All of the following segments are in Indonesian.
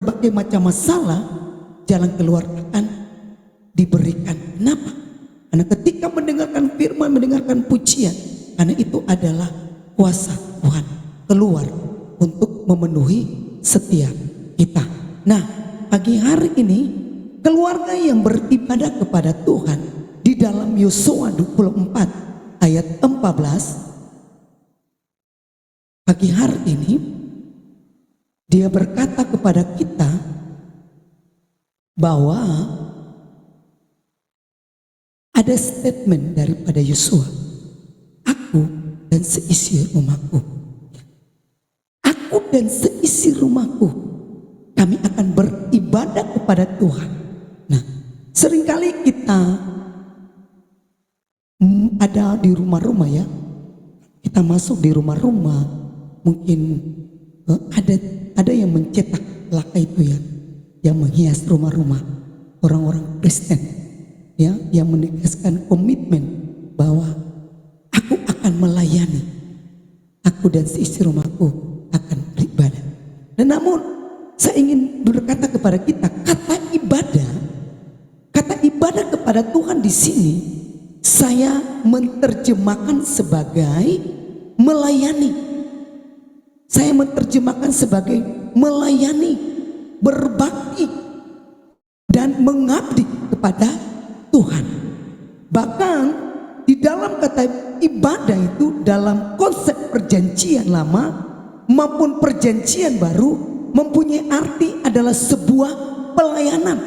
berbagai macam masalah, jalan keluar akan diberikan. Kenapa? Karena ketika mendengarkan firman, mendengarkan pujian, karena itu adalah kuasa Tuhan keluar untuk memenuhi setiap kita. Nah, pagi hari ini keluarga yang beribadah kepada Tuhan di dalam Yosua 24 ayat 14, pagi hari ini dia berkata kepada kita bahwa ada statement daripada Yosua, aku dan seisi rumahku, aku dan seisi rumahku, kami akan beribadah kepada Tuhan. Nah, seringkali kita ada di rumah-rumah ya, kita masuk di rumah-rumah, mungkin ada yang mencetak laka itu ya, yang menghias rumah-rumah orang-orang Kristen ya, yang menegaskan komitmen bahwa aku akan melayani, aku dan seisi rumahku akan beribadah. Dan namun saya ingin berkata kepada kita, kata ibadah kepada Tuhan di sini saya menerjemahkan sebagai melayani. Saya menerjemahkan sebagai melayani, berbakti, dan mengabdi kepada Tuhan. Bahkan di dalam kata ibadah itu, dalam konsep perjanjian lama maupun perjanjian baru, mempunyai arti adalah sebuah pelayanan.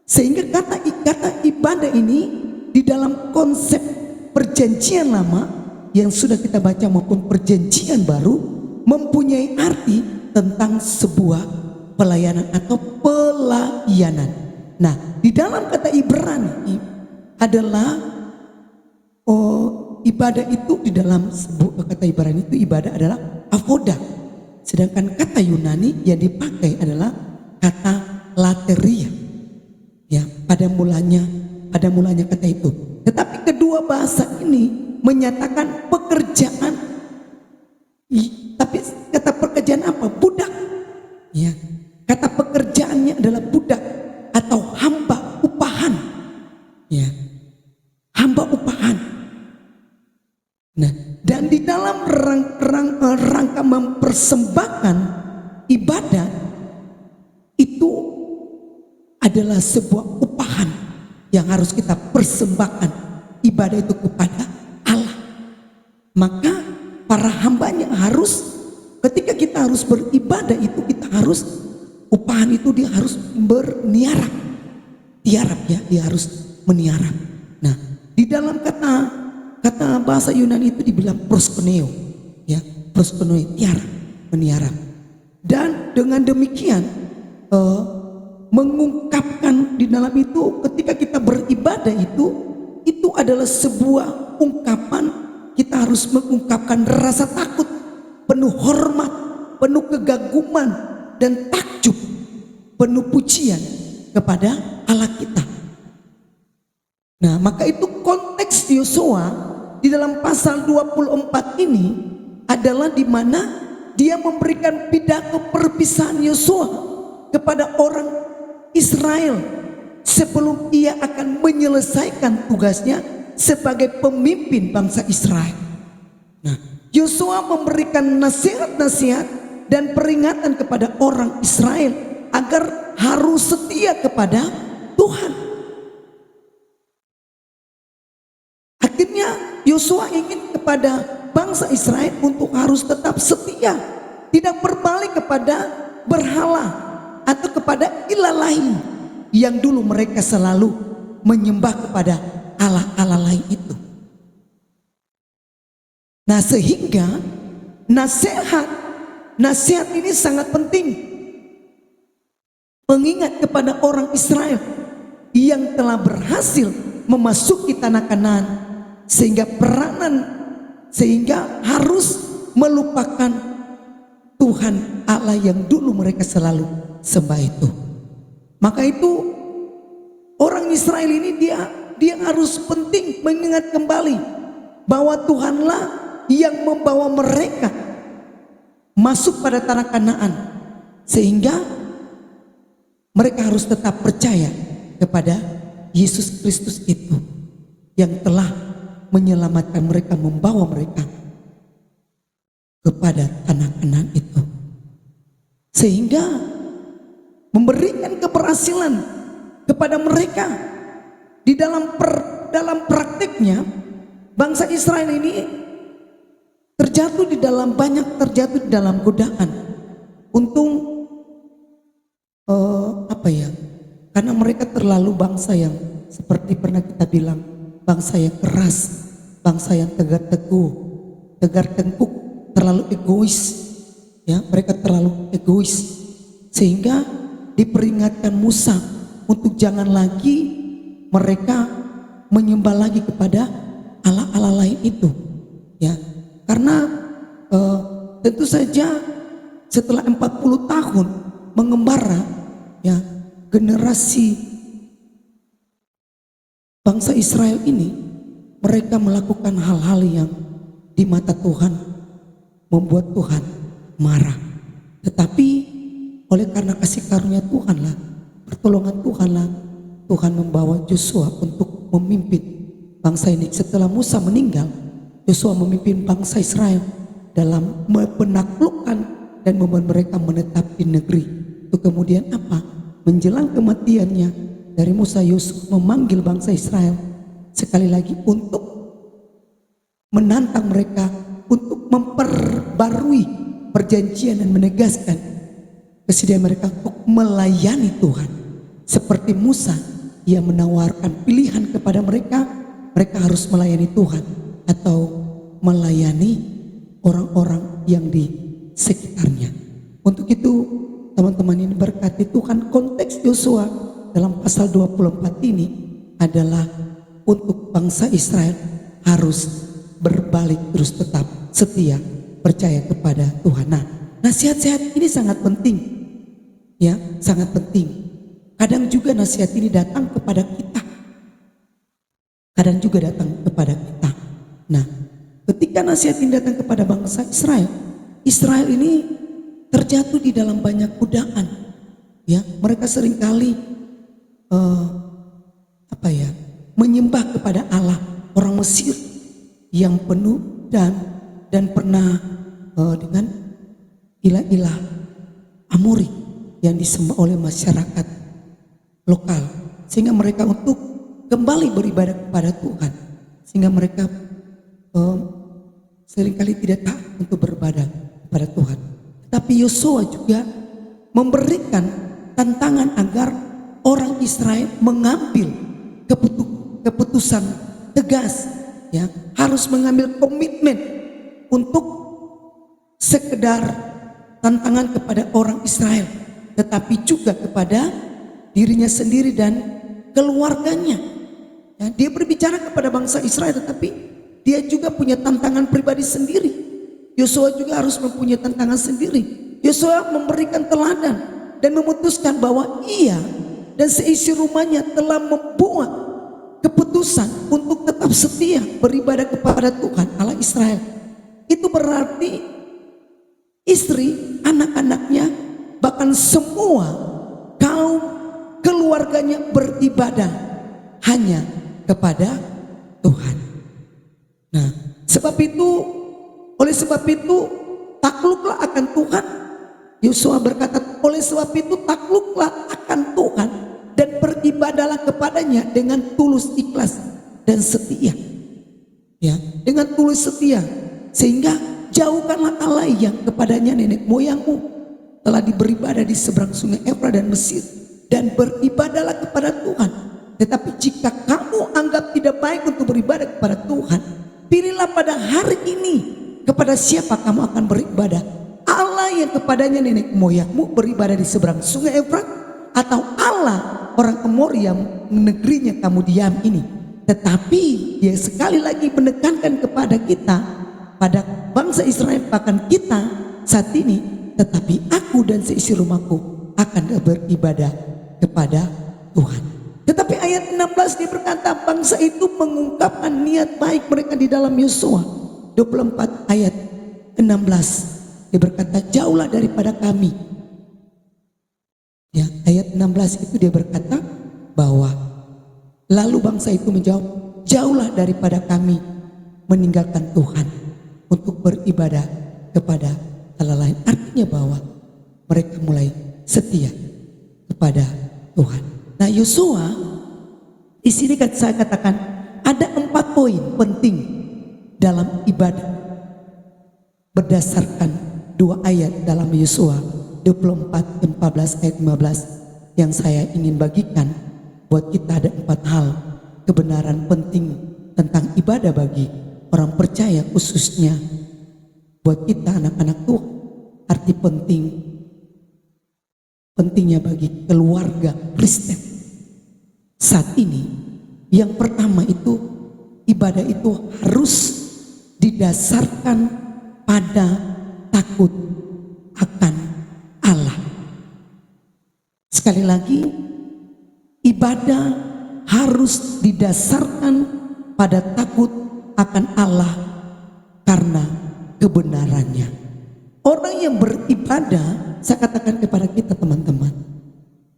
Sehingga kata ibadah ini di dalam konsep perjanjian lama yang sudah kita baca maupun perjanjian baru mempunyai arti tentang sebuah pelayanan atau pelayanan. Nah, di dalam kata Ibrani adalah ibadah itu, di dalam sebuah kata Ibrani itu ibadah adalah avoda. Sedangkan kata Yunani yang dipakai adalah kata lateria. Ya, pada mulanya kata itu. Tetapi kedua bahasa ini menyatakan pekerjaan. Tapi kata pekerjaan apa? Budak. Ya, kata pekerjaannya adalah budak atau hamba upahan. Ya, hamba upahan. Nah, dan di dalam rangka mempersembahkan ibadah itu adalah sebuah upahan yang harus kita persembahkan ibadah itu kepada Allah. Maka para hambanya harus, ketika kita harus beribadah itu, kita harus upahan itu dia harus berniarap, tiarap ya, dia harus meniarap. Nah, di dalam kata bahasa Yunani itu dibilang proskuneo ya, proskuneo, tiarap, meniarap. Dan dengan demikian mengungkapkan di dalam itu, ketika kita beribadah itu adalah sebuah ungkapan. Kita harus mengungkapkan rasa takut, penuh hormat, penuh kegaguman dan takjub, penuh pujian kepada Allah kita. Nah, maka itu konteks Yosua di dalam pasal 24 ini adalah di mana dia memberikan pidato perpisahan Yosua kepada orang Israel sebelum ia akan menyelesaikan tugasnya sebagai pemimpin bangsa Israel. Nah, Yosua memberikan nasihat-nasihat dan peringatan kepada orang Israel agar harus setia kepada Tuhan. Akhirnya Yosua ingin kepada bangsa Israel untuk harus tetap setia, tidak berbalik kepada berhala atau kepada ilah lain yang dulu mereka selalu menyembah kepada Allah-Allah lain itu. Nah, sehingga nasihat ini sangat penting, mengingat kepada orang Israel yang telah berhasil memasuki tanah Kanaan, sehingga harus melupakan Tuhan Allah yang dulu mereka selalu sembah itu. Maka itu orang Israel ini dia harus penting mengingat kembali bahwa Tuhanlah yang membawa mereka masuk pada tanah Kanaan, sehingga mereka harus tetap percaya kepada Yesus Kristus itu yang telah menyelamatkan mereka, membawa mereka kepada tanah Kanaan itu, sehingga memberikan keberhasilan kepada mereka di dalam prakteknya. Bangsa Israel ini terjatuh di dalam godaan. Untung karena mereka terlalu bangsa yang seperti pernah kita bilang, bangsa yang keras, bangsa yang tegar tengkuk, terlalu egois, ya, mereka terlalu egois, sehingga diperingatkan Musa untuk jangan lagi mereka menyembah lagi kepada Allah-Allah lain itu, ya, karena tentu saja setelah 40 tahun mengembara, ya, generasi bangsa Israel ini, mereka melakukan hal-hal yang di mata Tuhan membuat Tuhan marah. Tetapi oleh karena kasih karunia Tuhanlah, pertolongan Tuhanlah, Tuhan membawa Yosua untuk memimpin bangsa ini. Setelah Musa meninggal, Yosua memimpin bangsa Israel dalam menaklukkan dan membuat mereka menetap di negeri itu. Kemudian apa? Menjelang kematiannya dari Musa, Yosua memanggil bangsa Israel sekali lagi untuk menantang mereka untuk memperbarui perjanjian dan menegaskan kesediaan mereka untuk melayani Tuhan. Seperti Musa, ia menawarkan pilihan kepada mereka, mereka harus melayani Tuhan atau melayani orang-orang yang di sekitarnya. Untuk itu teman-teman ini berkati Tuhan, konteks Yosua dalam pasal 24 ini adalah untuk bangsa Israel harus berbalik, terus tetap setia, percaya kepada Tuhan. Nah, nasihat-nasihat ini sangat penting, ya, sangat penting. Kadang juga nasihat ini datang kepada kita, kadang juga datang kepada kita. Nah, ketika nasihat ini datang kepada bangsa Israel, Israel ini terjatuh di dalam banyak godaan, ya. Mereka seringkali menyembah kepada Allah orang Mesir yang penuh dan pernah dengan ilah-ilah Amori yang disembah oleh masyarakat lokal, sehingga mereka untuk kembali beribadah kepada Tuhan, sehingga mereka seringkali tidak taat untuk beribadah kepada Tuhan. Tapi Yosua juga memberikan tantangan agar orang Israel mengambil keputusan tegas, ya, harus mengambil komitmen untuk sekedar tantangan kepada orang Israel, tetapi juga kepada dirinya sendiri dan keluarganya. Ya, dia berbicara kepada bangsa Israel, tetapi dia juga punya tantangan pribadi sendiri. Yosua juga harus mempunyai tantangan sendiri. Yosua memberikan teladan dan memutuskan bahwa ia dan seisi rumahnya telah membuat keputusan untuk tetap setia beribadah kepada Tuhan Allah Israel. Itu berarti istri, anak-anaknya, bahkan semua kaum keluarganya beribadah hanya kepada Tuhan. Nah, oleh sebab itu takluklah akan Tuhan. Yosua berkata, oleh sebab itu takluklah akan Tuhan dan beribadahlah kepadanya dengan tulus, ikhlas dan setia. Ya, dengan tulus setia, sehingga jauhkanlah Allah yang kepadanya nenek moyangmu telah beribadah di seberang sungai Efrat dan Mesir, dan beribadahlah kepada Tuhan. Tetapi jika kamu anggap tidak baik untuk beribadah kepada Tuhan, pilihlah pada hari ini kepada siapa kamu akan beribadah. Allah yang kepadanya nenek moyangmu beribadah di seberang sungai Efrat, atau Allah orang Amori yang negerinya kamu diam ini. Tetapi dia sekali lagi menekankan kepada kita, pada bangsa Israel, bahkan kita saat ini, tetapi aku dan seisi rumahku akan beribadah kepada Tuhan. Tetapi ayat 16 dia berkata, bangsa itu mengungkapkan niat baik mereka di dalam Yosua 24 ayat 16. Dia berkata, jauhlah daripada kami. Ya, ayat 16 itu dia berkata bahwa lalu bangsa itu menjawab, jauhlah daripada kami meninggalkan Tuhan untuk beribadah kepada Allah lain. Artinya bahwa mereka mulai setia kepada Tuhan. Nah, Yosua di sini kan saya katakan ada 4 poin penting dalam ibadah berdasarkan 2 ayat dalam Yosua 24 14 ayat 15 yang saya ingin bagikan buat kita. Ada 4 hal kebenaran penting tentang ibadah bagi orang percaya, khususnya buat kita anak-anak Tuhan. Arti pentingnya bagi keluarga Kristen saat ini. Yang pertama itu, ibadah itu harus didasarkan pada takut akan Allah. Sekali lagi, ibadah harus didasarkan pada takut akan Allah karena kebenarannya. Orang yang beribadah, saya katakan kepada kita teman-teman,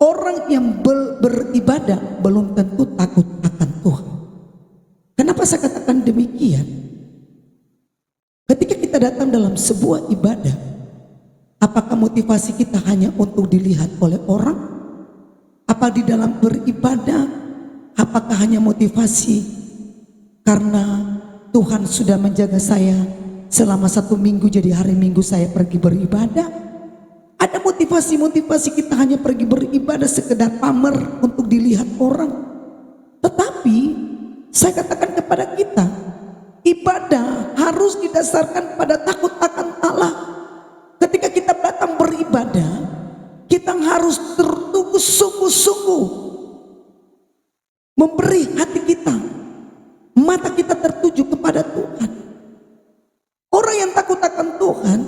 orang yang beribadah belum tentu takut akan Tuhan. Kenapa saya katakan demikian? Ketika kita datang dalam sebuah ibadah, apakah motivasi kita hanya untuk dilihat oleh orang? Apa di dalam beribadah, apakah hanya motivasi karena Tuhan sudah menjaga saya selama 1 minggu, jadi hari Minggu saya pergi beribadah? Ada motivasi kita hanya pergi beribadah sekedar pamer untuk dilihat orang. Tetapi saya katakan kepada kita, ibadah harus didasarkan pada takut akan Allah. Ketika kita datang beribadah, kita harus tertunggu sungguh-sungguh memberi hati kita, mata kita tertuju kepada Tuhan. Orang yang takut akan Tuhan,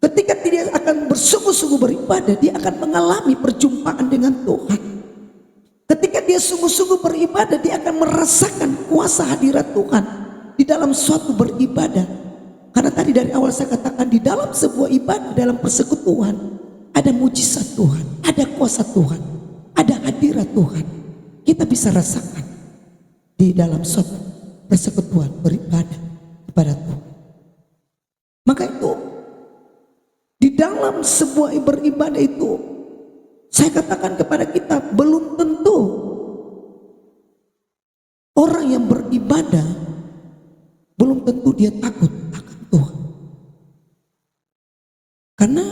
ketika dia akan bersungguh-sungguh beribadah, dia akan mengalami perjumpaan dengan Tuhan. Ketika dia sungguh-sungguh beribadah, dia akan merasakan kuasa hadirat Tuhan di dalam suatu beribadah. Karena tadi dari awal saya katakan, di dalam sebuah ibadah, dalam persekutuan, ada mujizat Tuhan, ada kuasa Tuhan, ada hadirat Tuhan. Kita bisa rasakan di dalam suatu persekutuan beribadah kepada Tuhan. Maka itu, di dalam sebuah beribadah itu, saya katakan kepada kita, belum tentu orang yang beribadah belum tentu dia takut akan Tuhan. Karena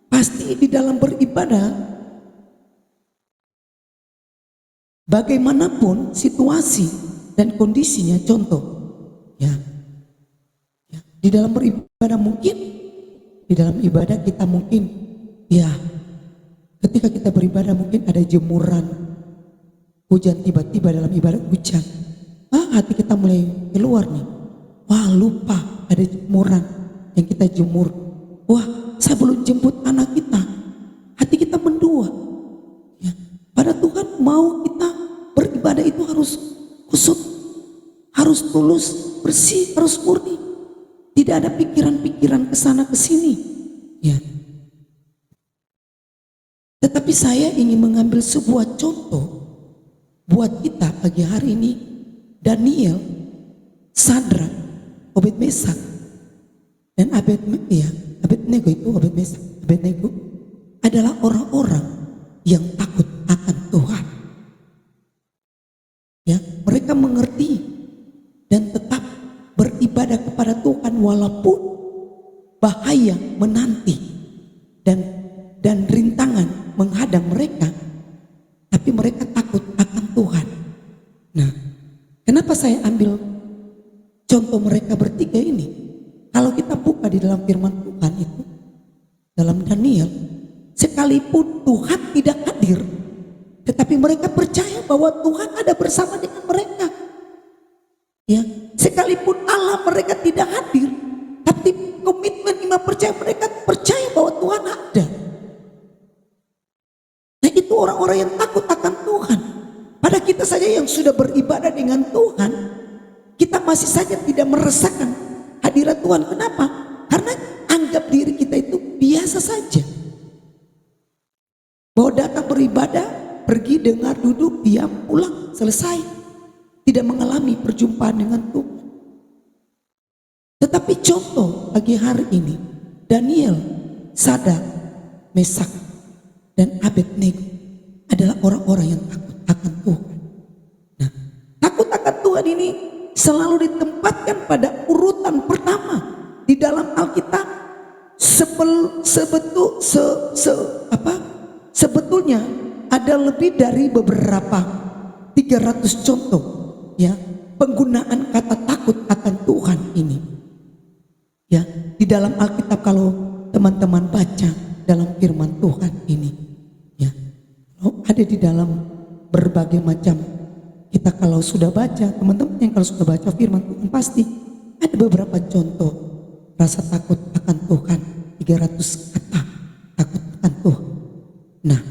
pasti di dalam beribadah, bagaimanapun situasi dan kondisinya, contoh ya, di dalam beribadah mungkin, di dalam ibadah kita mungkin ya, ketika kita beribadah mungkin ada jemuran hujan, tiba-tiba dalam ibadah hujan, hati kita mulai keluar nih, wah lupa ada jemuran yang kita jemur, wah saya belum jemput anak kita, hati kita mendua ya. Pada Tuhan mau kita beribadah itu harus kusut, harus tulus, bersih, harus murni, tidak ada pikiran-pikiran kesana kesini ya. Tetapi saya ingin mengambil sebuah contoh buat kita pagi hari ini. Daniel, Sadrak, Obed-Mesak, dan Abednego adalah orang-orang yang takut akan Tuhan. Ya, mereka mengerti dan tetap beribadah kepada Tuhan walaupun bahaya menanti dan rintangan menghadang mereka, tapi mereka takut akan Tuhan. Nah, kenapa saya ambil contoh mereka bertiga ini? Kalau kita buka di dalam firman Tuhan itu, dalam Daniel, sekalipun Tuhan tidak hadir, tetapi mereka percaya bahwa Tuhan ada bersama dengan mereka. Ya, sekalipun Allah mereka tidak hadir, tapi komitmen iman percaya mereka percaya bahwa Tuhan ada. Nah, itu orang-orang yang takut akan Tuhan. Pada kita saja yang sudah beribadah dengan Tuhan, kita masih saja tidak merasakan hadirat Tuhan. Kenapa? Karena anggap diri kita itu biasa saja. Bahwa datang beribadah, pergi, dengar, duduk, diam, pulang, selesai. Tidak mengalami perjumpaan dengan Tuhan. Tetapi contoh pagi hari ini, Daniel, Sadrak, Mesak, dan Abednego adalah orang-orang yang takut akan Tuhan. Nah, takut akan Tuhan ini selalu ditempatkan pada urutan pertama di dalam Alkitab. Sebetulnya ada lebih dari beberapa 300 contoh ya penggunaan kata takut akan Tuhan ini. Ya, di dalam Alkitab kalau teman-teman baca dalam firman Tuhan ini ya. Ada di dalam berbagai macam, kita kalau sudah baca, teman-teman yang kalau sudah baca firman Tuhan pasti ada beberapa contoh rasa takut akan Tuhan, 300 kata takut akan Tuhan. Nah,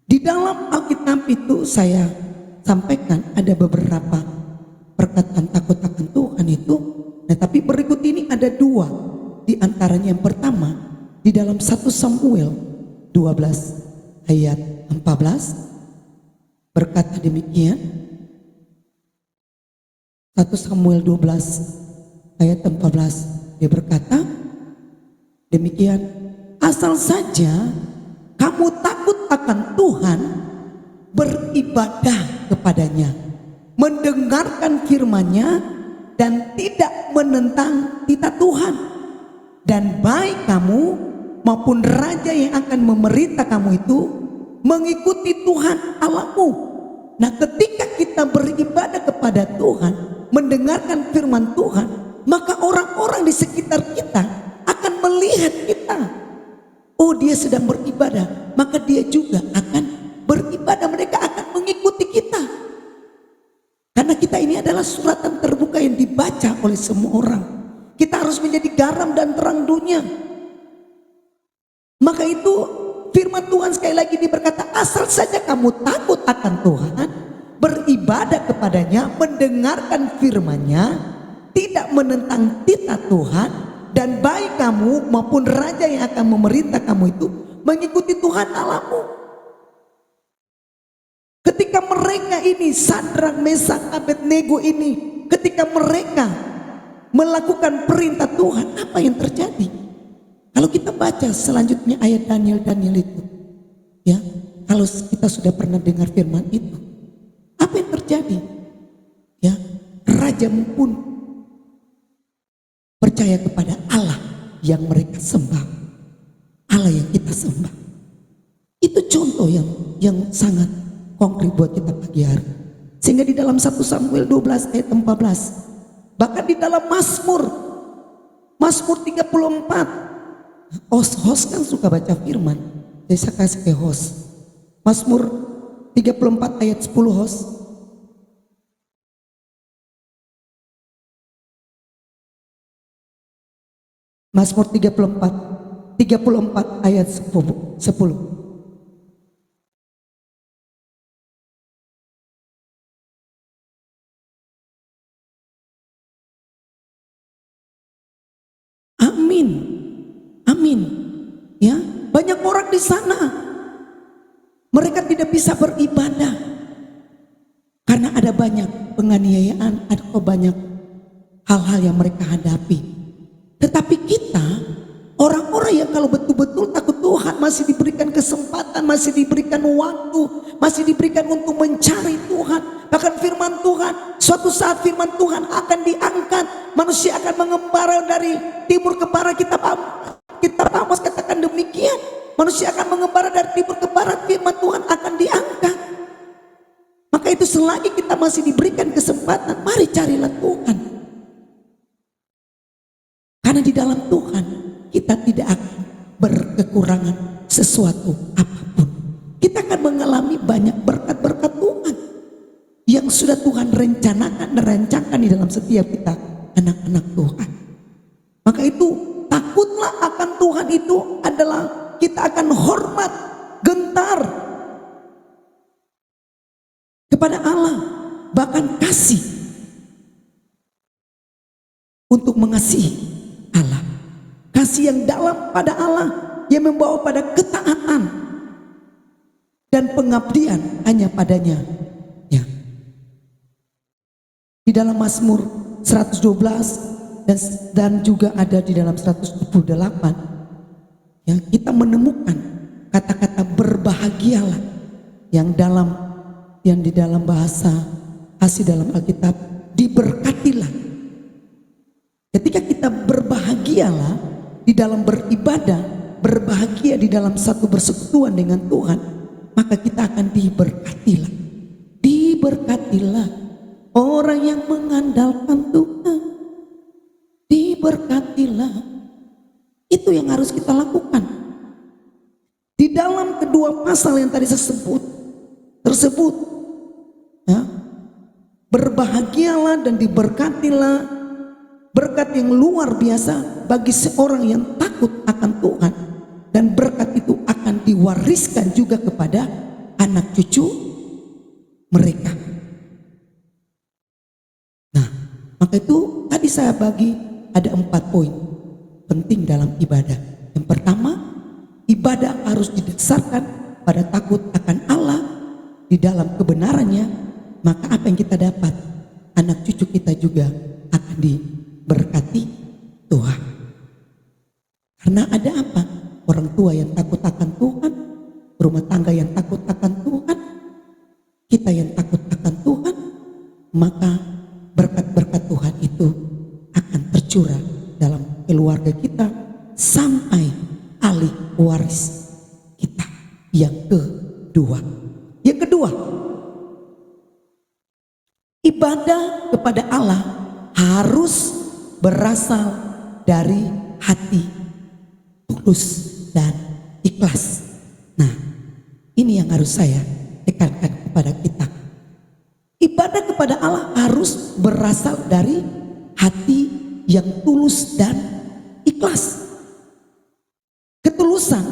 di dalam Alkitab itu saya sampaikan ada beberapa perkataan takut akan Tuhan itu. Nah, tapi berikut ini ada dua di antaranya. Yang pertama di dalam 1 Samuel 12 ayat 14 berkata demikian. 1 Samuel 12 ayat 14 dia berkata demikian, asal saja kamu takut akan Tuhan, beribadah kepadanya, mendengarkan firman-Nya dan tidak menentang titah Tuhan, dan baik kamu maupun raja yang akan memerintah kamu itu mengikuti Tuhan Allahmu. Nah, ketika kita beribadah kepada Tuhan, mendengarkan firman Tuhan, maka orang-orang di sekitar kita akan melihat kita. Oh, dia sedang beribadah, maka dia juga akan beribadah. Mereka akan mengikuti kita. Karena kita ini adalah suratan terbuka yang dibaca oleh semua orang. Kita harus menjadi garam dan terang dunia. Maka itu firman Tuhan sekali lagi berkata, asal saja kamu takut akan Tuhan, beribadah kepadanya, mendengarkan firman-Nya, tidak menentang titah Tuhan, dan baik kamu maupun raja yang akan memerintah kamu itu mengikuti Tuhan Allahmu. Ketika mereka ini, Sadrak, Mesak, Abednego ini, ketika mereka melakukan perintah Tuhan, apa yang terjadi? Kalau kita baca selanjutnya ayat Daniel itu, ya, kalau kita sudah pernah dengar firman itu, apa yang terjadi? Ya, raja pun percaya kepada Allah yang mereka sembah, Allah yang kita sembah. Itu contoh yang sangat konkret buat kita pagi hari. Sehingga di dalam 1 Samuel 12 ayat 14, bahkan di dalam Mazmur 34, host kan suka baca firman, jadi saya kasih ke host. Mazmur 34 ayat 10 host. Mazmur 34 ayat 10. Amin. Amin. Ya, banyak orang di sana mereka tidak bisa beribadah karena ada banyak penganiayaan, ada banyak hal-hal yang mereka hadapi. Tetapi kita, orang-orang yang kalau betul-betul takut Tuhan, masih diberikan kesempatan, masih diberikan waktu, masih diberikan untuk mencari Tuhan. Bahkan firman Tuhan, suatu saat firman Tuhan akan diangkat, manusia akan mengembara dari timur ke barat. Kitab Amos katakan demikian, manusia akan mengembara dari timur ke barat, firman Tuhan akan diangkat. Maka itu selagi kita masih diberikan kesempatan, mari carilah Tuhan. Karena di dalam Tuhan kita tidak akan berkekurangan sesuatu apapun. Kita akan mengalami banyak berkat-berkat Tuhan yang sudah Tuhan rencanakan dan rancangkan di dalam setiap kita, anak-anak Tuhan. Maka itu takutlah akan Tuhan itu adalah kita akan hormat, gentar kepada Allah, bahkan kasih untuk mengasihi Allah. Kasih yang dalam pada Allah yang membawa pada ketaatan. dan pengabdian hanya padanya. Ya. Di dalam Mazmur 112 dan juga ada di dalam 128, ya, kita menemukan kata-kata berbahagialah yang di dalam bahasa asli dalam Alkitab diberkatilah. Ketika kita berbahagialah di dalam beribadah, berbahagia di dalam satu persekutuan dengan Tuhan, maka kita akan diberkatilah. Diberkatilah orang yang mengandalkan Tuhan. Diberkatilah. Itu yang harus kita lakukan. Di dalam kedua pasal yang tadi saya tersebut, ya, berbahagialah dan diberkatilah, berkat yang luar biasa bagi seorang yang takut akan Tuhan, dan berkat itu akan diwariskan juga kepada anak cucu mereka. Nah, maka itu tadi saya bagi ada 4 poin penting dalam ibadah. Yang pertama, ibadah harus didasarkan pada takut akan Allah di dalam kebenarannya, maka apa yang kita dapat, anak cucu kita juga akan diberkati Tuhan. Karena ada apa? Orang tua yang takut akan Tuhan, rumah tangga yang takut akan Tuhan, kita yang takut akan Tuhan, maka berkat-berkat Tuhan itu akan tercurah dalam keluarga kita sampai ahli waris kita. Yang kedua, ibadah kepada Allah harus berasal dari hati tulus dan ikhlas. Nah, ini yang harus saya tekankan kepada kita. Ibadah kepada Allah harus berasal dari hati yang tulus dan ikhlas. Ketulusan,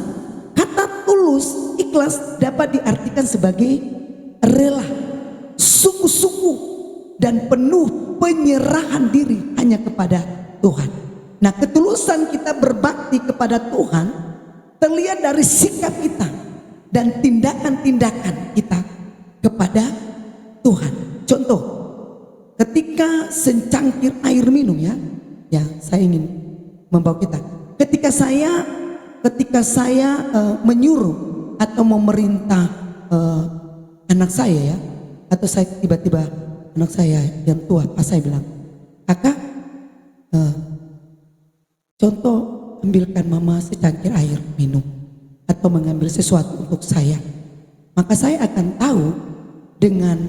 kata tulus, ikhlas dapat diartikan sebagai rela, sungguh-sungguh dan penuh penyerahan diri hanya kepada Tuhan. Nah, ketulusan kita berbakti kepada Tuhan terlihat dari sikap kita dan tindakan-tindakan kita kepada Tuhan. Contoh, ketika secangkir air minum, ya saya ingin membawa kita. Ketika saya menyuruh atau memerintah anak saya, ya, atau saya tiba-tiba anak saya yang tua, pas saya bilang, kakak, contoh ambilkan mama secangkir air minum atau mengambil sesuatu untuk saya, maka saya akan tahu dengan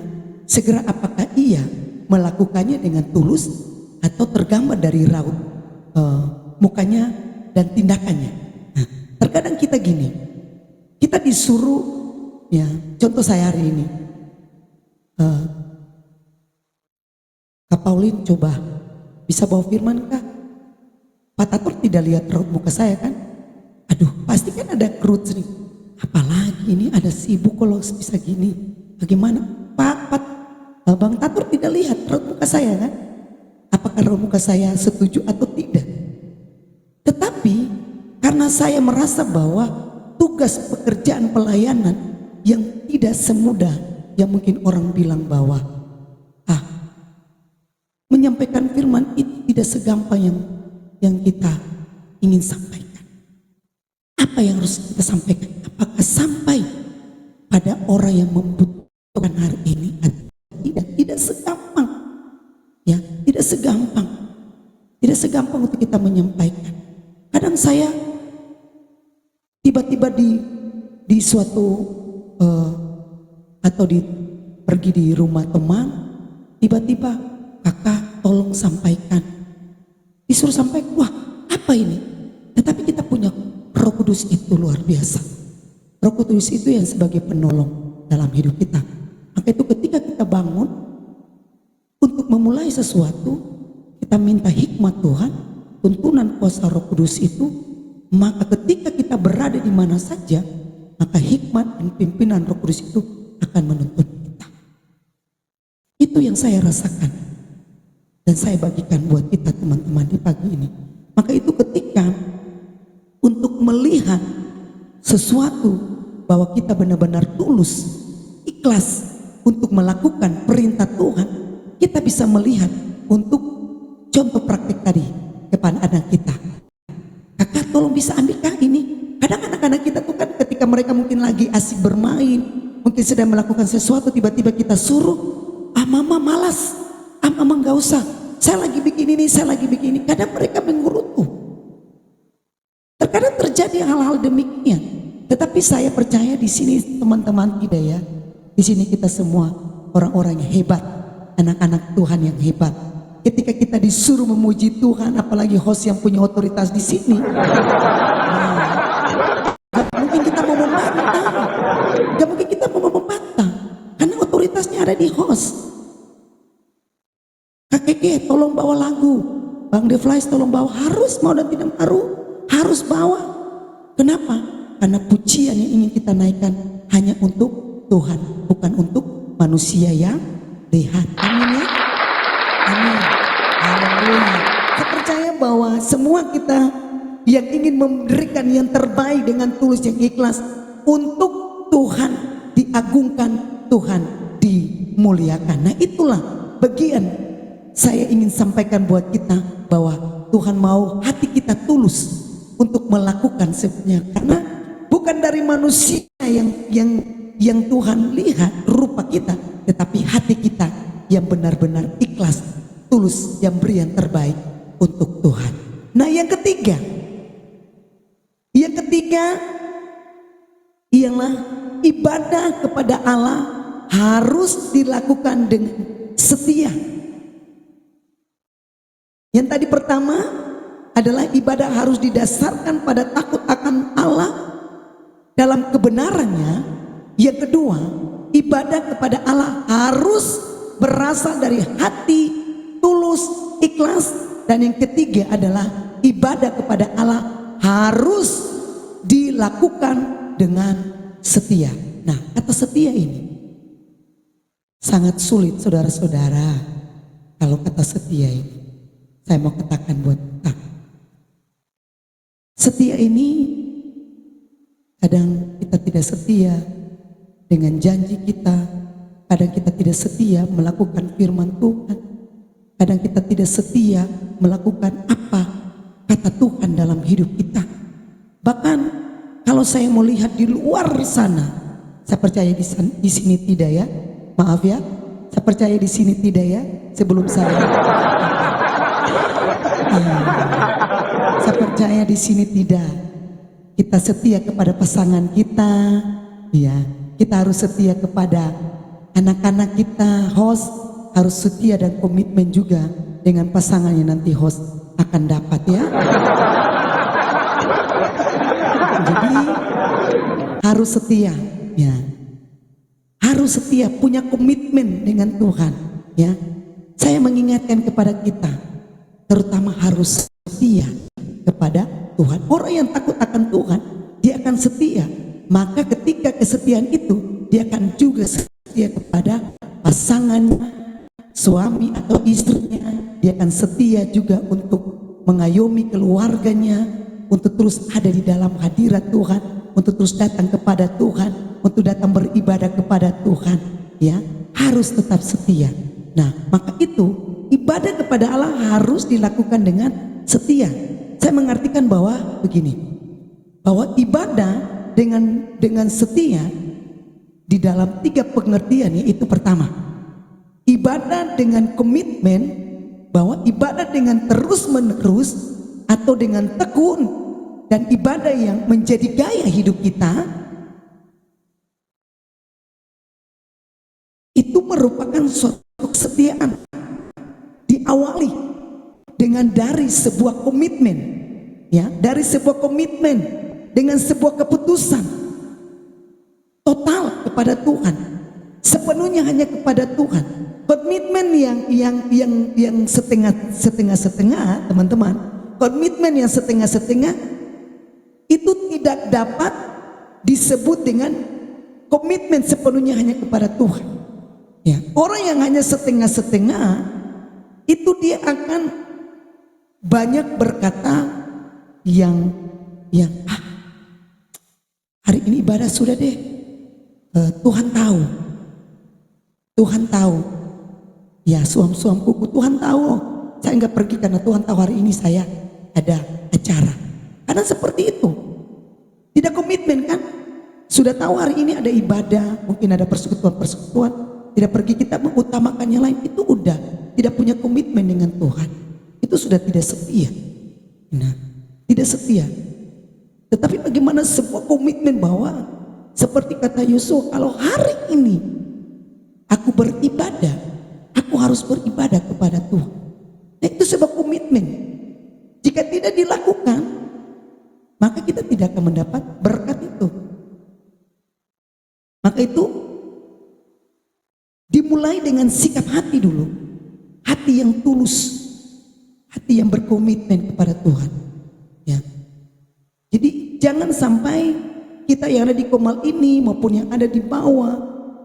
segera apakah ia melakukannya dengan tulus atau tergambar dari raut mukanya dan tindakannya. Nah, terkadang kita gini, kita disuruh, ya, contoh saya hari ini, Kak Pauline coba bisa bawa firman kak? Pak Tator tidak lihat raut muka saya kan? Aduh, pasti kan ada kerut nih. Apalagi ini ada sibuk kalau bisa gini. Bagaimana? Bang Tator tidak lihat raut muka saya kan? Apakah raut muka saya setuju atau tidak? Tetapi karena saya merasa bahwa tugas pekerjaan pelayanan yang tidak semudah yang mungkin orang bilang bahwa menyampaikan firman itu tidak segampang yang kita ingin sampaikan. Apa yang harus kita sampaikan? Apakah sampai pada orang yang membutuhkan hari ini? Tidak segampang, ya, tidak segampang untuk kita menyampaikan. Kadang saya tiba-tiba di suatu atau pergi di rumah teman, tiba-tiba, kakak tolong sampaikan, disuruh sampaikan, wah apa ini? Tetapi kita punya Roh Kudus itu luar biasa. Roh Kudus itu yang sebagai penolong dalam hidup kita. Maka itu ketika kita bangun untuk memulai sesuatu, kita minta hikmat Tuhan, tuntunan kuasa Roh Kudus itu, maka ketika kita berada di mana saja, maka hikmat dan pimpinan Roh Kudus itu akan menuntun kita. Itu yang saya rasakan dan saya bagikan buat kita teman-teman di pagi ini. Maka itu ketika untuk melihat sesuatu bahwa kita benar-benar tulus, ikhlas untuk melakukan perintah Tuhan, kita bisa melihat untuk contoh praktik tadi kepada anak kita. Kakak tolong bisa ambilkah ini? Kadang anak-anak kita tuh kan ketika mereka mungkin lagi asik bermain, mungkin sedang melakukan sesuatu, tiba-tiba kita suruh, mama malas, mama gak usah, saya lagi bikin ini, saya lagi bikin ini. Kadang mereka menggerutu. Terkadang terjadi hal-hal demikian. Tetapi saya percaya di sini teman-teman tidak ya, di sini kita semua orang-orang yang hebat, anak-anak Tuhan yang hebat. Ketika kita disuruh memuji Tuhan, apalagi host yang punya otoritas di sini, gak mungkin kita mau membantah, gak mungkin kita mau membantah, karena otoritasnya ada di host. Kakek tolong bawa lagu, Bang Devlais tolong bawa, harus mau dan tidak mau, harus bawa. Kenapa? Karena pujian yang ingin kita naikkan hanya untuk Tuhan, bukan untuk manusia yang lihat. Amin ya. Amin. Haleluya. Saya percaya bahwa semua kita yang ingin memberikan yang terbaik dengan tulus yang ikhlas untuk Tuhan diagungkan, Tuhan dimuliakan. Nah itulah bagian saya ingin sampaikan buat kita, bahwa Tuhan mau hati kita tulus untuk melakukan sebenarnya, karena bukan dari manusia yang Tuhan lihat rupa kita, tetapi hati kita yang benar-benar ikhlas, tulus, yang beri yang terbaik untuk Tuhan. Nah yang ketiga ialah ibadah kepada Allah harus dilakukan dengan setia. Yang tadi pertama adalah ibadah harus didasarkan pada takut akan Allah dalam kebenarannya. Yang kedua, ibadah kepada Allah harus berasal dari hati tulus, ikhlas. Dan yang ketiga adalah ibadah kepada Allah harus dilakukan dengan setia. Nah, kata setia ini sangat sulit saudara-saudara. Kalau kata setia ini, saya mau katakan buat kita, setia ini kadang kita tidak setia dengan janji kita, kadang kita tidak setia melakukan firman Tuhan, kadang kita tidak setia melakukan apa kata Tuhan dalam hidup kita. Bahkan kalau saya mau lihat di luar sana, saya percaya di sini tidak ya, maaf ya, saya percaya di sini tidak ya, sebelum saya percaya di sini tidak. Kita setia kepada pasangan kita, ya. Kita harus setia kepada anak-anak kita. Host harus setia dan komitmen juga dengan pasangannya, nanti host akan dapat ya. Jadi harus setia, ya. Harus setia, punya komitmen dengan Tuhan, ya. Saya mengingatkan kepada kita, terutama harus setia kepada Tuhan. Orang yang takut akan Tuhan, dia akan setia. Maka ketika kesetiaan itu, dia akan juga setia kepada pasangannya, suami atau istrinya. Dia akan setia juga untuk mengayomi keluarganya, untuk terus ada di dalam hadirat Tuhan, untuk terus datang kepada Tuhan, untuk datang beribadah kepada Tuhan. Ya, harus tetap setia. Nah, maka itu ibadah kepada Allah harus dilakukan dengan setia. Saya mengartikan bahwa begini, bahwa ibadah dengan setia di dalam 3 pengertian, yaitu pertama, ibadah dengan komitmen, bahwa ibadah dengan terus menerus atau dengan tekun, dan ibadah yang menjadi gaya hidup kita, itu merupakan suatu kesetiaan diawali dengan dari sebuah komitmen, ya, dari sebuah komitmen dengan sebuah keputusan total kepada Tuhan, sepenuhnya hanya kepada Tuhan. Komitmen yang setengah-setengah, teman-teman, komitmen yang setengah-setengah itu tidak dapat disebut dengan komitmen sepenuhnya hanya kepada Tuhan. Ya, orang yang hanya setengah-setengah itu dia akan banyak berkata yang hari ini ibadah sudah deh. Tuhan tahu. Tuhan tahu. Ya suam-suam kuku, Tuhan tahu. Saya nggak pergi karena Tuhan tahu hari ini saya ada acara. Karena seperti itu. Tidak komitmen kan? Sudah tahu hari ini ada ibadah, mungkin ada persekutuan-persekutuan. Tidak pergi, kita mengutamakan yang lain. Itu udah tidak punya komitmen dengan Tuhan. Itu sudah tidak setia. Nah, tidak setia. Tetapi bagaimana sebuah komitmen bahwa seperti kata Yusuf, kalau hari ini aku beribadah, aku harus beribadah kepada Tuhan. Nah, itu sebuah komitmen. Jika tidak dilakukan, maka kita tidak akan mendapat berkat itu. Maka itu dimulai dengan sikap hati dulu. Hati yang tulus, hati yang berkomitmen kepada Tuhan. Ya. Jadi jangan sampai kita yang ada di Komal ini maupun yang ada di bawah,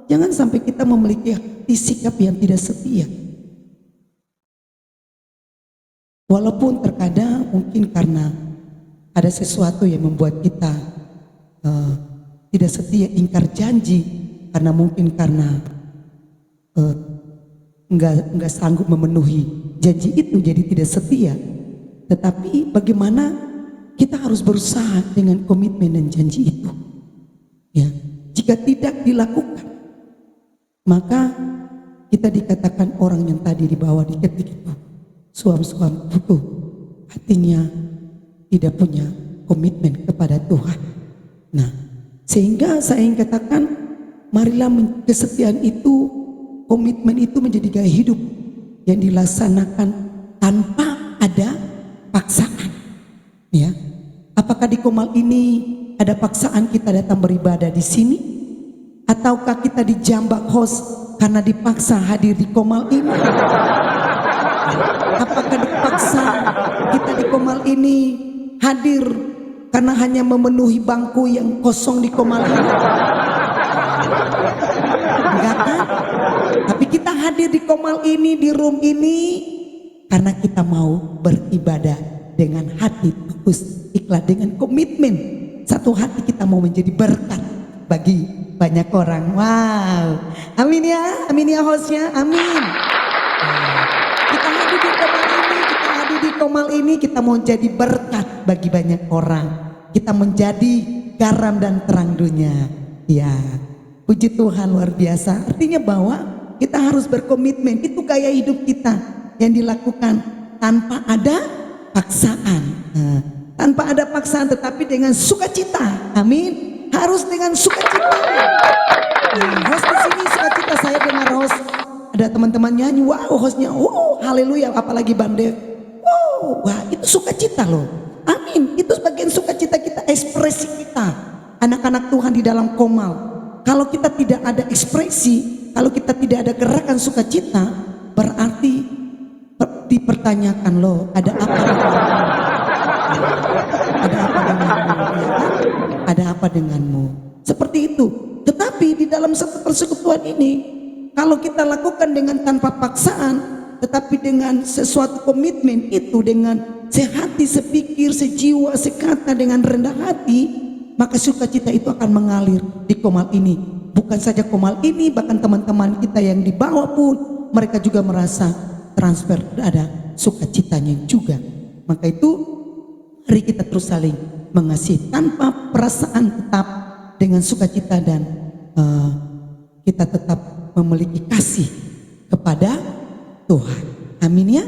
jangan sampai kita memiliki hati sikap yang tidak setia. Walaupun terkadang mungkin karena ada sesuatu yang membuat kita tidak setia, ingkar janji, karena mungkin karena enggak sanggup memenuhi janji itu, jadi tidak setia. Tetapi bagaimana kita harus berusaha dengan komitmen dan janji itu. Ya, jika tidak dilakukan, maka kita dikatakan orang yang tadi di bawah diketik itu, suam-suam itu, hatinya tidak punya komitmen kepada Tuhan. Nah, sehingga saya ingin katakan, marilah kesetiaan itu, komitmen itu menjadi gaya hidup yang dilaksanakan tanpa ada paksaan. Ya, apakah di Komal ini ada paksaan kita datang beribadah di sini? Ataukah kita dijambak host karena dipaksa hadir di Komal ini? Apakah dipaksa kita di Komal ini hadir karena hanya memenuhi bangku yang kosong di Komal ini? Enggak kan? Tapi kita hadir di Komal ini, di room ini, karena kita mau beribadah dengan hati tulus, ikhlas, dengan komitmen. Satu hati kita mau menjadi berkat bagi banyak orang. Wow, amin ya hostnya, amin. Kita hadir di Komal ini, kita mau jadi berkat bagi banyak orang. Kita menjadi garam dan terang dunia. Ya, puji Tuhan, luar biasa. Artinya bahwa kita harus berkomitmen. Itu gaya hidup kita yang dilakukan tanpa ada paksaan. Tanpa ada paksaan, tetapi dengan sukacita. Amin. Harus dengan sukacita. Host di sini sukacita, saya dengar host ada teman-teman nyanyi, wow, hostnya, wow, haleluya, apalagi Bande, wow, wah, itu sukacita loh. Amin. Itu sebagian sukacita kita, ekspresi kita, anak-anak Tuhan di dalam Komal. Kalau kita tidak ada ekspresi, kalau kita tidak ada gerakan sukacita, berarti dipertanyakan loh, ada apa denganmu? Ada apa denganmu? Ya kan? Ada apa denganmu? Seperti itu. Tetapi di dalam satu persekutuan ini, kalau kita lakukan dengan tanpa paksaan, tetapi dengan sesuatu komitmen itu, dengan sehati, sepikir, sejiwa, sekata, dengan rendah hati, maka sukacita itu akan mengalir di Komal ini. Bukan saja Komal ini, bahkan teman-teman kita yang di bawah pun, mereka juga merasa transfer, ada sukacitanya juga. Maka itu, mari kita terus saling mengasihi tanpa perasaan, tetap dengan sukacita, dan kita tetap memiliki kasih kepada Tuhan. Amin ya.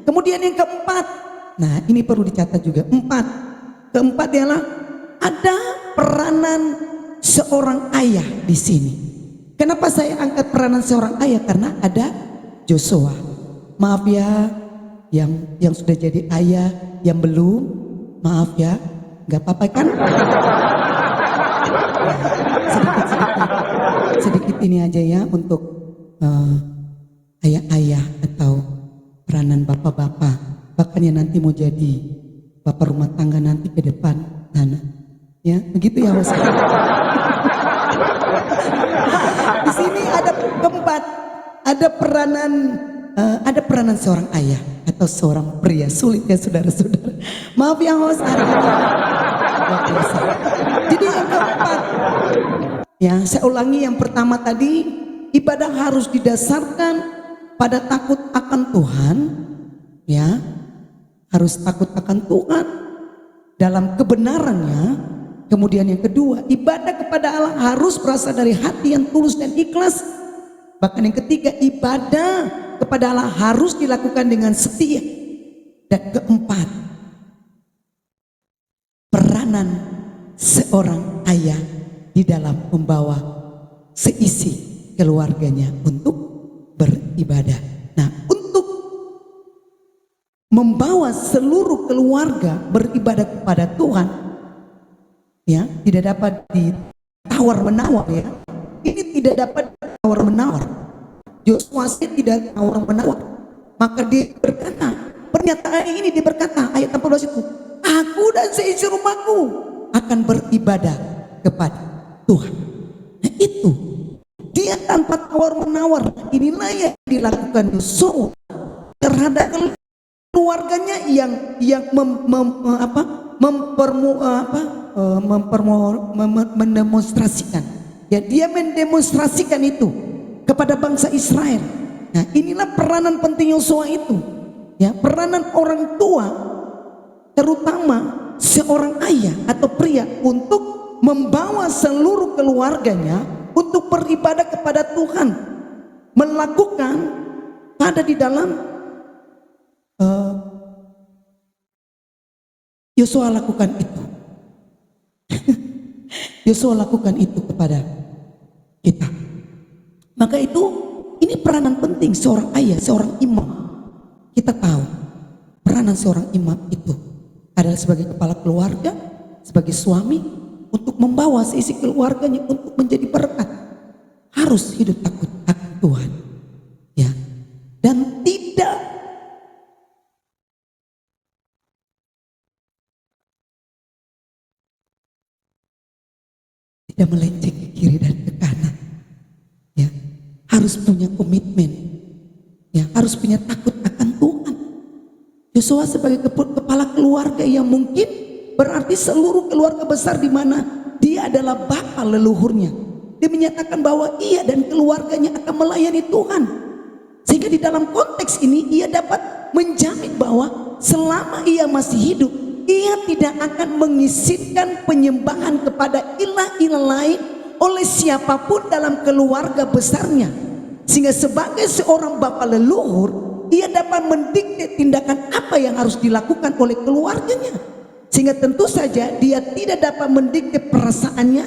Kemudian yang keempat, nah ini perlu dicatat juga. Keempat ialah ada peranan seorang ayah di sini. Kenapa saya angkat peranan seorang ayah? Karena ada Joshua. Maaf ya, yang sudah jadi ayah, yang belum, maaf ya, nggak apa-apa kan? Sedikit ini aja ya untuk ayah-ayah atau peranan bapak-bapak, bahkan yang nanti mau jadi bapak rumah tangga nanti ke depan sana, ya begitu ya Mas. Di sini ada keempat, ada peranan seorang ayah atau seorang pria. Sulit ya saudara-saudara. Maaf ya host hari ini. Jadi yang keempat, Ya, saya ulangi yang pertama tadi, ibadah harus didasarkan pada takut akan Tuhan, ya. Harus takut akan Tuhan dalam kebenarannya. Kemudian yang kedua, ibadah kepada Allah harus berasal dari hati yang tulus dan ikhlas. Bahkan yang ketiga, ibadah kepada Allah harus dilakukan dengan setia. Dan keempat, peranan seorang ayah di dalam membawa seisi keluarganya untuk beribadah. Nah, untuk membawa seluruh keluarga beribadah kepada Tuhan, ya, tidak dapat ditawar menawar, ya. Ini tidak dapat tawar menawar. Yosua tidak tawar menawar. Maka dia berkata, pernyataan ini dia berkata, ayat 14 itu, aku dan seisi rumahku akan beribadah kepada Tuhan. Nah itu, dia tanpa tawar menawar. Inilah yang dilakukan Yosua terhadap keluarganya yang mendemonstrasikan, ya, dia mendemonstrasikan itu kepada bangsa Israel. Nah, inilah peranan penting Yosua itu, ya, peranan orang tua, terutama seorang ayah atau pria, untuk membawa seluruh keluarganya untuk beribadah kepada Tuhan, melakukan ada di dalam Yosua lakukan itu. Yosua lakukan itu kepada kita. Maka itu, ini peranan penting seorang ayah, seorang imam. Kita tahu peranan seorang imam itu adalah sebagai kepala keluarga, sebagai suami, untuk membawa seisi keluarganya untuk menjadi berkat. Harus hidup takut akan Tuhan, ya, dan tidak melenceng ke kiri dan ke kanan, ya. Harus punya komitmen, ya, harus punya takut akan Tuhan. Yosua sebagai kepala keluarga yang mungkin berarti seluruh keluarga besar di mana dia adalah bapa leluhurnya. Dia menyatakan bahwa ia dan keluarganya akan melayani Tuhan. Sehingga di dalam konteks ini ia dapat menjamin bahwa selama ia masih hidup, ia tidak akan mengizinkan penyembahan kepada ilah-ilah lain oleh siapapun dalam keluarga besarnya. Sehingga sebagai seorang bapa leluhur, ia dapat mendikte tindakan apa yang harus dilakukan oleh keluarganya. Sehingga tentu saja dia tidak dapat mendikte perasaannya,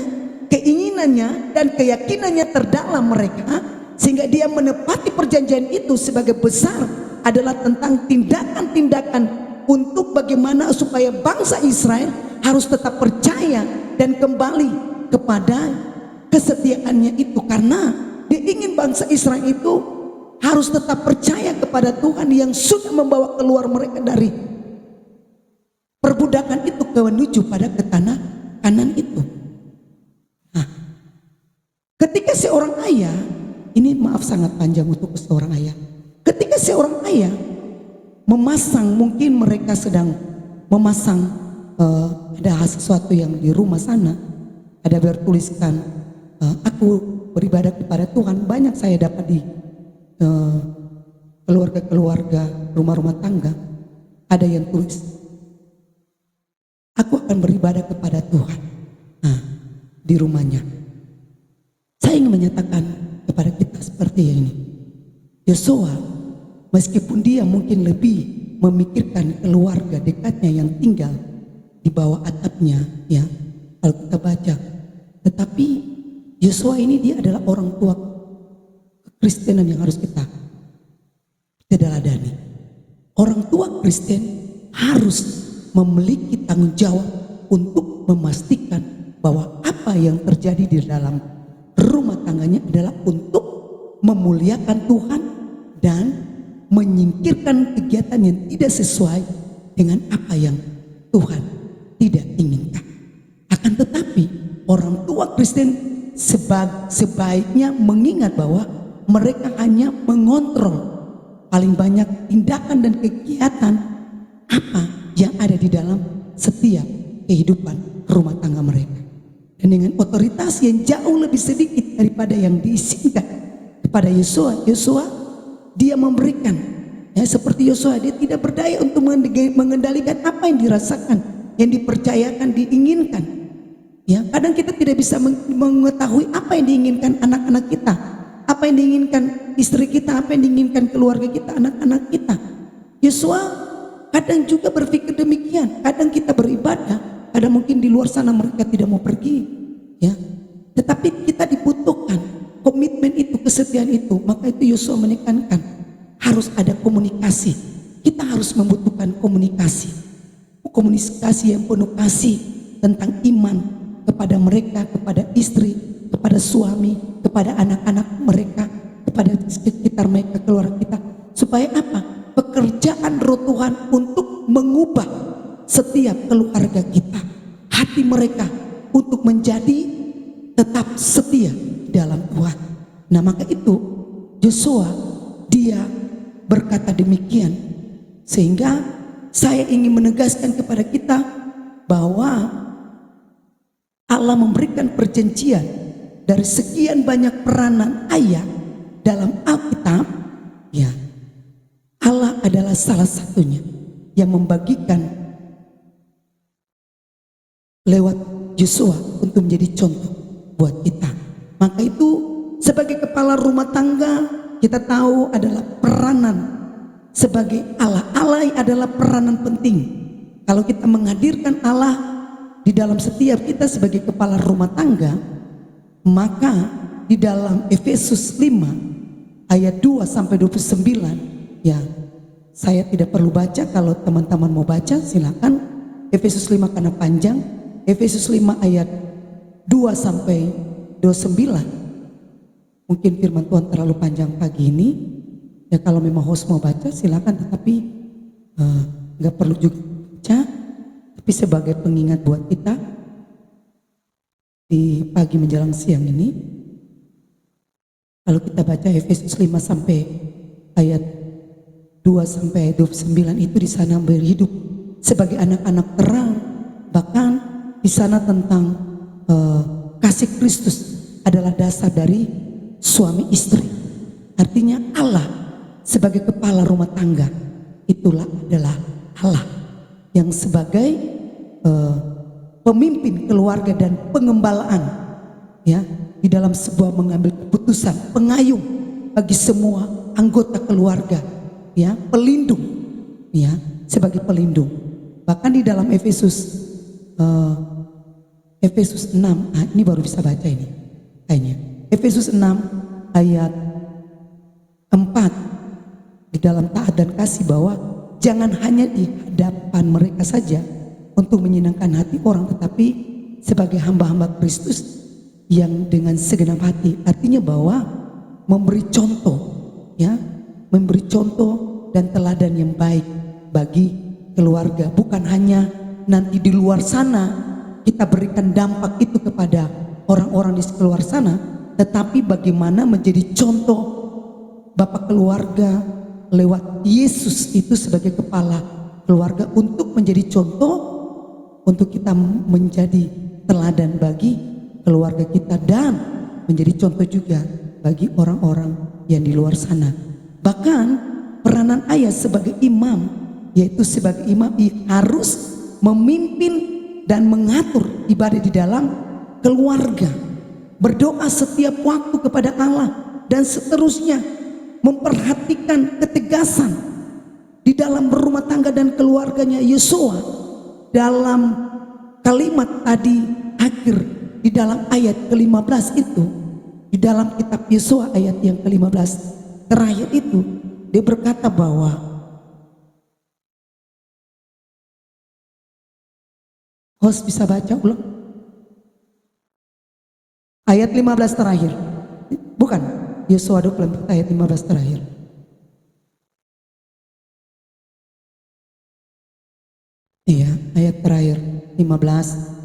keinginannya, dan keyakinannya terdalam mereka. Sehingga dia menepati perjanjian itu sebagai besar adalah tentang tindakan-tindakan untuk bagaimana supaya bangsa Israel harus tetap percaya dan kembali kepada kesetiaannya itu. Karena dia ingin bangsa Israel itu harus tetap percaya kepada Tuhan yang sudah membawa keluar mereka dari perbudakan itu ke menuju pada ke tanah Kanan itu. Nah, ketika seorang ayah, ini maaf sangat panjang untuk seorang ayah. Ketika seorang ayah memasang, mungkin mereka sedang memasang ada sesuatu yang di rumah sana, ada bertuliskan aku beribadah kepada Tuhan. Banyak saya dapat di keluarga-keluarga, rumah-rumah tangga, ada yang tulis aku akan beribadah kepada Tuhan. Nah, di rumahnya. Saya ingin menyatakan kepada kita seperti ini. Yosua, meskipun dia mungkin lebih memikirkan keluarga dekatnya yang tinggal di bawah atapnya, ya, kalau kita baca, tetapi Yosua ini dia adalah orang tua kekristenan yang harus kita teladani. Orang tua Kristen harus memiliki tanggung jawab untuk memastikan bahwa apa yang terjadi di dalam rumah tangganya adalah untuk memuliakan Tuhan dan menyingkirkan kegiatan yang tidak sesuai dengan apa yang Tuhan tidak inginkan. Akan tetapi orang tua Kristen sebaiknya mengingat bahwa mereka hanya mengontrol paling banyak tindakan dan kegiatan apa yang ada di dalam setiap kehidupan rumah tangga mereka. dan dengan otoritas yang jauh lebih sedikit daripada yang diizinkan kepada Yosua. Yosua dia memberikan, ya, seperti Yosua dia tidak berdaya untuk mengendalikan apa yang dirasakan, yang dipercayakan, diinginkan. Ya, kadang kita tidak bisa mengetahui apa yang diinginkan anak-anak kita, apa yang diinginkan istri kita, apa yang diinginkan keluarga kita, anak-anak kita. Yosua kadang juga berpikir demikian. Kadang kita beribadah, kadang mungkin di luar sana mereka tidak mau pergi, ya. Tetapi kita dibutuhkan komitmen itu, kesetiaan itu. Maka itu Yosua menekankan harus ada komunikasi. Kita harus membutuhkan komunikasi yang penuh kasih tentang iman kepada mereka, kepada istri, kepada suami, kepada anak-anak mereka, kepada sekitar mereka, keluarga kita. Supaya apa? Pekerjaan roh Tuhan untuk mengubah setiap keluarga kita, hati mereka untuk menjadi tetap setia dalam Tuhan. Nah, maka itu Yosua dia berkata demikian, sehingga saya ingin menegaskan kepada kita bahwa Allah memberikan perjanjian dari sekian banyak peranan ayat dalam Alkitab, ya. Allah adalah salah satunya yang membagikan lewat Yosua untuk menjadi contoh buat kita. Maka itu sebagai kepala rumah tangga kita tahu adalah peranan sebagai Allah. Allah adalah peranan penting. Kalau kita menghadirkan Allah di dalam setiap kita sebagai kepala rumah tangga, maka di dalam Efesus 5 ayat 2 sampai 29, ya, saya tidak perlu baca. Kalau teman-teman mau baca silakan. Efesus 5 karena panjang. Efesus 5 ayat 2 sampai 29. Mungkin firman Tuhan terlalu panjang pagi ini, ya. Kalau memang host mau baca silakan, tetapi nggak perlu juga baca. Tapi sebagai pengingat buat kita di pagi menjelang siang ini, kalau kita baca Efesus 5 sampai ayat 2 sampai 29 itu di sana berhidup sebagai anak-anak terang. Bahkan di sana tentang kasih Kristus adalah dasar dari suami istri. Artinya Allah sebagai kepala rumah tangga itulah adalah Allah yang sebagai pemimpin keluarga dan pengembalaan, ya, di dalam sebuah mengambil keputusan, pengayung bagi semua anggota keluarga, ya, pelindung, ya, sebagai pelindung. Bahkan di dalam Efesus 6, ini baru bisa baca ini kayaknya. Efesus 6 ayat 4, di dalam taat dan kasih, bahwa jangan hanya di hadapan mereka saja untuk menyenangkan hati orang, tetapi sebagai hamba-hamba Kristus yang dengan segenap hati. Artinya bahwa memberi contoh, ya, memberi contoh dan teladan yang baik bagi keluarga. Bukan hanya nanti di luar sana kita berikan dampak itu kepada orang-orang di luar sana, tetapi bagaimana menjadi contoh bapak keluarga lewat Yesus itu sebagai kepala keluarga, untuk menjadi contoh, untuk kita menjadi teladan bagi keluarga kita dan menjadi contoh juga bagi orang-orang yang di luar sana. Bahkan peranan ayah sebagai imam, yaitu sebagai imam harus memimpin dan mengatur ibadah di dalam keluarga, berdoa setiap waktu kepada Allah, dan seterusnya memperhatikan ketegasan di dalam berumah tangga dan keluarganya. Yosua dalam kalimat tadi akhir di dalam ayat ke-15 itu, di dalam kitab Yosua ayat yang ke-15 terakhir itu, dia berkata bahwa host bisa baca ulang ayat 15 terakhir, bukan Yosua 24 ayat 15 terakhir. Iya, ayat terakhir 15.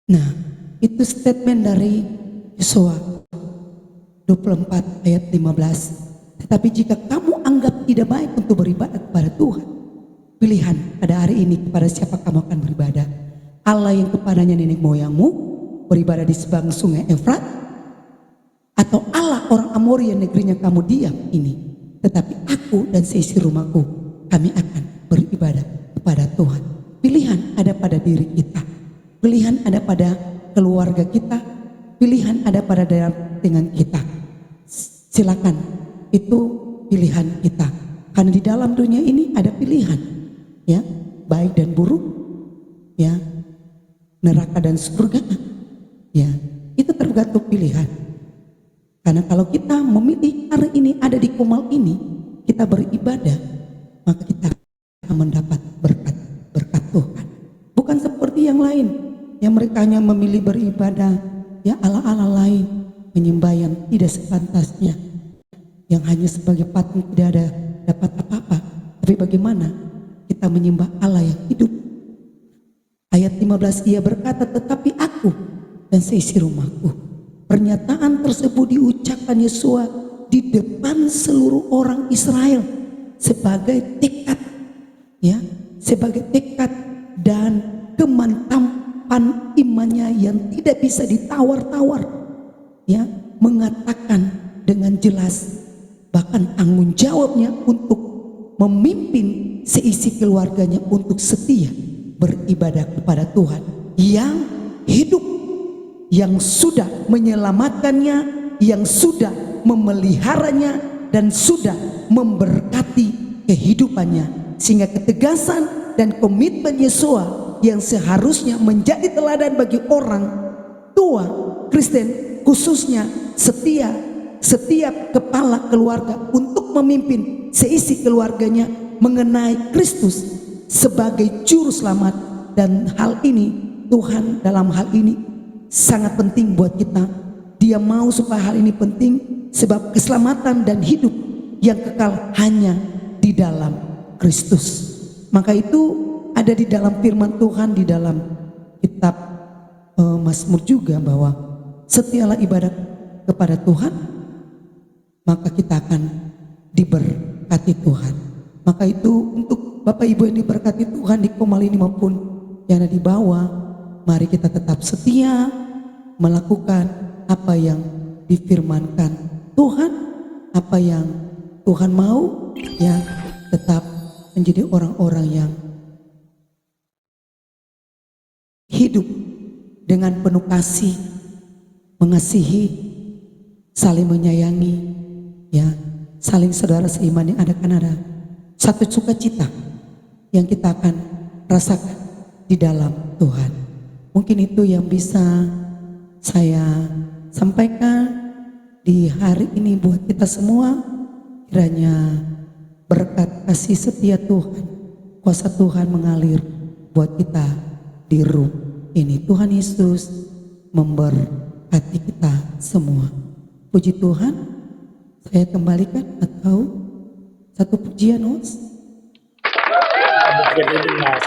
Nah, itu statement dari Yosua 24 ayat 15. Tetapi jika kamu anggap tidak baik untuk beribadah kepada Tuhan, pilihan pada hari ini kepada siapa kamu akan beribadah. Allah yang kepadanya nenek moyangmu beribadah di seberang sungai Efrat, atau Allah orang Amori yang negerinya kamu diam ini. Tetapi aku dan seisi rumahku, kami akan beribadah kepada Tuhan. Pilihan ada pada diri kita, pilihan ada pada keluarga kita, pilihan ada pada dengan kita. Silakan, itu pilihan kita. Karena di dalam dunia ini ada pilihan, ya, baik dan buruk, ya, neraka dan surga, ya, itu tergantung pilihan. Karena kalau kita memilih hari ini ada di kumal ini, kita beribadah, maka kita akan mendapat berkat Tuhan. Bukan seperti yang lain, yang mereka hanya memilih beribadah, ya, Allah-Allah lain, menyembah yang tidak sepantasnya, yang hanya sebagai patung tidak ada dapat apa-apa. Tapi bagaimana kita menyembah Allah yang hidup? Ayat 15, ia berkata, tetapi aku dan seisi rumahku. Pernyataan tersebut diucapkan Yosua di depan seluruh orang Israel sebagai tekad, ya, sebagai tekad dan kemantapan imannya yang tidak bisa ditawar-tawar, ya, mengatakan dengan jelas bahkan tanggung jawabnya untuk memimpin seisi keluarganya untuk setia beribadah kepada Tuhan yang hidup, yang sudah menyelamatkannya, yang sudah memeliharanya dan sudah memberkati kehidupannya. Sehingga ketegasan dan komitmen Yosua yang seharusnya menjadi teladan bagi orang tua Kristen, khususnya setiap kepala keluarga untuk memimpin seisi keluarganya mengenai Kristus sebagai juru selamat. Dan hal ini Tuhan dalam hal ini sangat penting buat kita. Dia mau supaya hal ini penting sebab keselamatan dan hidup yang kekal hanya di dalam Kristus. Maka itu ada di dalam firman Tuhan, di dalam kitab Mazmur juga, bahwa setialah ibadah kepada Tuhan, maka kita akan diberkati Tuhan. Maka itu untuk Bapak Ibu yang diberkati Tuhan di Komal ini maupun yang ada di bawah, mari kita tetap setia melakukan apa yang difirmankan Tuhan, apa yang Tuhan mau, ya, tetap menjadi orang-orang yang hidup dengan penuh kasih, mengasihi, saling menyayangi, ya, saling saudara seiman yang ada satu sukacita yang kita akan rasakan di dalam Tuhan. Mungkin itu yang bisa saya sampaikan di hari ini buat kita semua. Kiranya berkat kasih setia Tuhan, kuasa Tuhan mengalir buat kita di room ini. Tuhan Yesus memberkati kita semua. Puji Tuhan. Saya kembalikan atau satu pujian, Mas. Mungkin ini Mas.